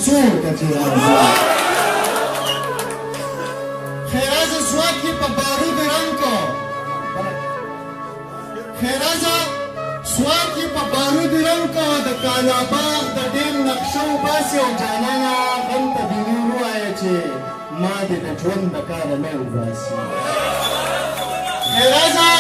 سور کچې راځه خیرازه سواد کې په بارود رنګ کو خیرازه سواد کې په بارود رنګ کو د کالاباغ د ډېر نقشه وباسي او جانانه غم ته دې نور ووایه چې ما دې د ژوند د کاره نه وباسي خیرازه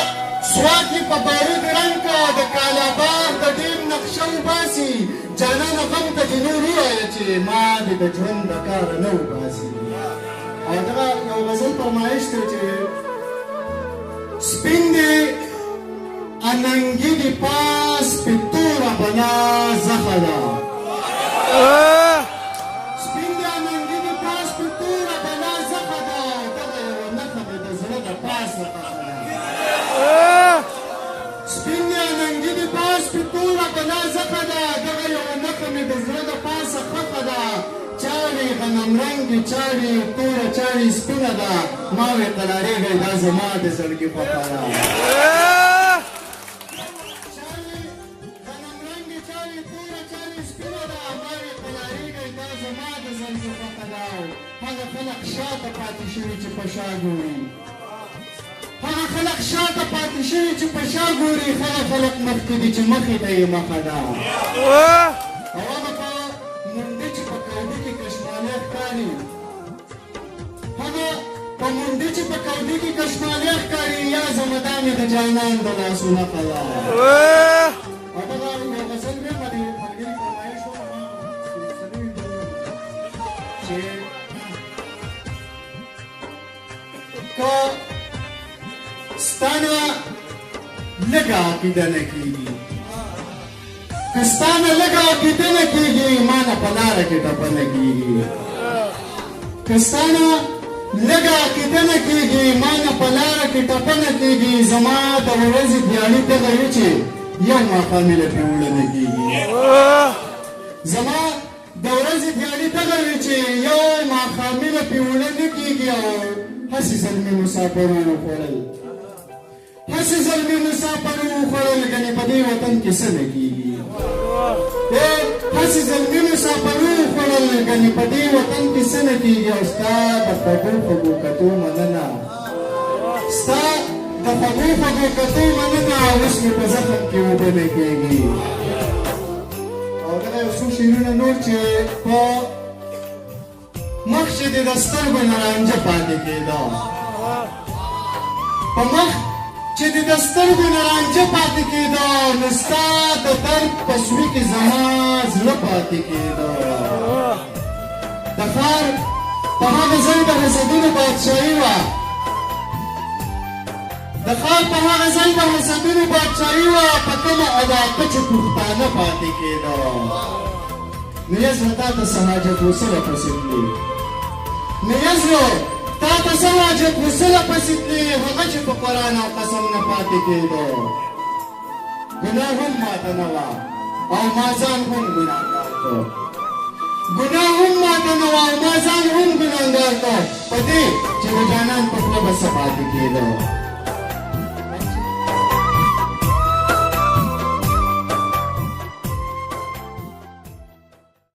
سواد کې په بارود رنګ کو د کالاباغ د ډېر نقشه وباسي جانانه غم ته دې نور ووایه چې ما دې د ژوند د کاره نه وباسي او دغه یو غزل فرمایش دی چې سپین دی اننګي دې پاس پې توره بلا زخه ده سپین دی اننګي دې پاس پې توره بلا زخه ده دغه یوه نښه مې د زړه د پاسه خښه ده سپین دی اننګي دې پاس پې توره بلا زخه ده دغه یوه نښه مې د زړه د پاسه خښه ده چاړې غنم رنګې چاړې توره چاړې سپینه ده ما وې قلاریږئ دا زما د زړګي خوښه ده هغه خلق شاته پاتې شوي چې په شا ګوري هغه خلق شاته پاتې شوي چې په شا ګوري هغه خلق مخکې دي چې مخې ته یې مخه ده او هغه په منډه چې په کوډي کې کشمالی ښکاري هغه په منډه چې په کوډي کې کشمالی ښکاري یا زمدا مې د جانان د لاسو نښه ده او دغه یو غزل مې په دې ملګري فرمایش وکړه چې که ستانه لږه عقیده نه کېږي که ستانه لږه عقیده نه کېږي ما نه په لاره کې ټپه نه کېږي که ستانه لږه عقیده نه کېږي ما نه په لاره کې ټپه نه کېږي زما د ورځې دیاړي دغه وي چې یو ماښام یې له پیوړه نه کېږي زما د ورځې دیاړي دغه وي چې یو ماښام یې له پیوړه نه کېږي او هسې زلمي مسافرو وخوړل هسې زلمي مسافرو وخوړل ګنې په دې وطن کې څه نه کېږي هسې زلمي مسافرو وخوړل ګنې په دې وطن کې څه نه کېږي او ستا د خوږو خوږو کتو مننه ستا د خوږو خوږو کتو مننه اوس مې په زخم کې اوبه نه کېږي او دغه یو څو شعرونه نور چې په مخ چې دې د سترګو نه رانجه پاتې کېده په مخ چې دې د سترګو نه رانجه پاتې کېده نو ستا د درد په سوي کې زما زړه پاتې کېده د ښار په هغه ځای د حسدونو بادشاهي وه د ښار په هغه ځای د حسدونو بادشاهي وه په کومه علاقه چې پښتانه پاتې کېده نو یې زړه تا ته څه حاجت و څه راپسې تلې نیزلو تا ته څه حاجت و څه راپسې تلې هغه چې په قرآن او قسم نه پاتې کېدو ګناه هم ماته نه وه او ما ځان هم ګناهګار کړ ګناه هم ماته نه وه او ما ځان هم ګناهګار کړ په دې چې د جانان په خوله به څه پاتې کېدو